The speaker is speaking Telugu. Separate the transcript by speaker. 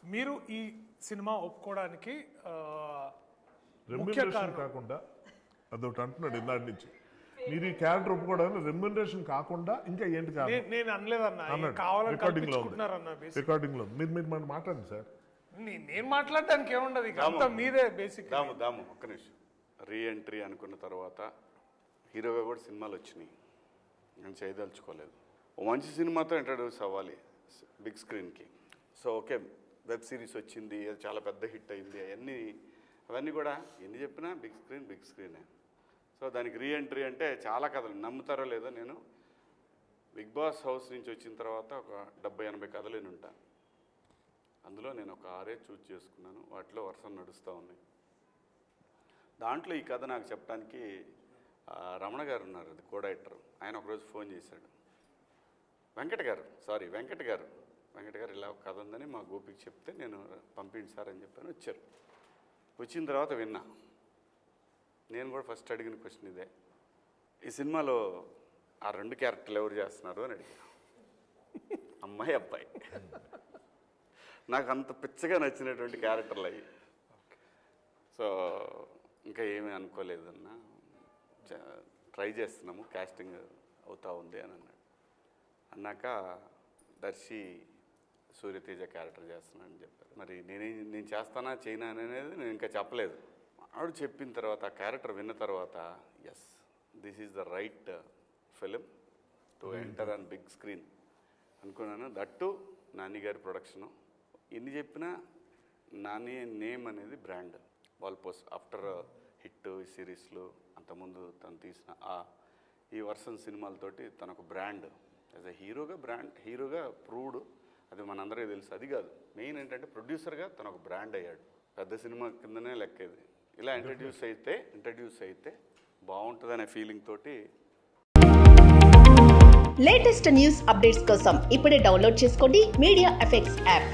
Speaker 1: మీరు ఈ సినిమా ఒప్పుకోవడానికి
Speaker 2: రెమ్యునరేషన్ కాకుండా అదొకటి అంటున్నాడు ఇందాటి నుంచి. మీరు ఈ క్యారెక్టర్ ఒప్పుకోవడానికి రెమ్యునరేషన్ కాకుండా ఇంకా ఏంటి కారణం?
Speaker 1: నేను అనలేదన్నా,
Speaker 2: రికార్డింగ్ లో మీరు మాట్లాడండి సార్.
Speaker 1: నేను మాట్లాడడానికి ఏముండదు, అంతా మీదే బేసిక్.
Speaker 3: దాము ఒక్క నిమిషం. రీఎంట్రీ అనుకున్న తర్వాత హీరోగా కూడా సినిమాలు వచ్చినాయి, నేను చేయదలుచుకోలేదు. ఓ మంచి సినిమాతో ఇంట్రడ్యూస్ అవ్వాలి బిగ్ స్క్రీన్కి. సో ఓకే, వెబ్ సిరీస్ వచ్చింది, చాలా పెద్ద హిట్ అయింది, అవన్నీ కూడా ఎన్ని చెప్పినా బిగ్ స్క్రీనే. సో దానికి రీఎంట్రీ అంటే చాలా కథలు, నమ్ముతారో లేదో, నేను బిగ్ బాస్ హౌస్ నుంచి వచ్చిన తర్వాత ఒక 70-80 కథలు ఉంటాను. అందులో నేను ఒక 6 చూజ్ చేసుకున్నాను, వాటిలో వర్షం నడుస్తూ ఉన్నాయి. దాంట్లో ఈ కథ నాకు చెప్పడానికి రమణ గారు ఉన్నారు, అది కో డైరెక్టర్. ఆయన ఒకరోజు ఫోన్ చేశాడు, వెంకట్ గారు ఇలా ఒక కథ ఉందని మా గోపికి చెప్తే నేను పంపిండి సార్ అని చెప్పాను. వచ్చారు. వచ్చిన తర్వాత విన్నా. నేను కూడా ఫస్ట్ అడిగిన క్వశ్చన్ ఇదే, ఈ సినిమాలో ఆ 2 క్యారెక్టర్లు ఎవరు చేస్తున్నారు అని అడిగాను. అమ్మాయి అబ్బాయి. నాకు అంత పిచ్చగా నచ్చినటువంటి క్యారెక్టర్లు అయ్యి. సో ఇంకా ఏమీ అనుకోలేదన్న, ట్రై చేస్తున్నాము, కాస్టింగ్ అవుతా ఉంది అని అన్నాక దర్శి సూర్యతేజ క్యారెక్టర్ చేస్తున్నానని చెప్పారు. మరి నేను చేస్తానా చేయనా అనేది నేను ఇంకా చెప్పలేదు. ఆవిడ చెప్పిన తర్వాత, ఆ క్యారెక్టర్ విన్న తర్వాత, yes this is the right film to enter on big screen అనుకున్నాను. దట్టు నాని గారి ప్రొడక్షను. ఎన్ని చెప్పినా నాని నేమ్ అనేది బ్రాండ్. వాల్పోస్ ఆఫ్టర్ హిట్ సిరీస్లు, అంతకుముందు తను తీసిన ఈ వర్షన్ సినిమాలతోటి తనకు బ్రాండ్ యాజ్ ఎ హీరోగా ప్రూవ్డ్. అది మనందరికీ తెలుసు. అది కాదు మెయిన్ ఏంటంటే ప్రొడ్యూసర్గా తను ఒక బ్రాండ్ అయ్యాడు. పెద్ద సినిమా కిందనే లెక్కేది. ఇలా ఇంట్రడ్యూస్ అయితే బాగుంటుందనే ఫీలింగ్ తోటి.
Speaker 4: లేటెస్ట్ న్యూస్ అప్డేట్స్ కోసం ఇప్పుడే డౌన్లోడ్ చేసుకోండి మీడియా ఎఫెక్ట్స్ యాప్.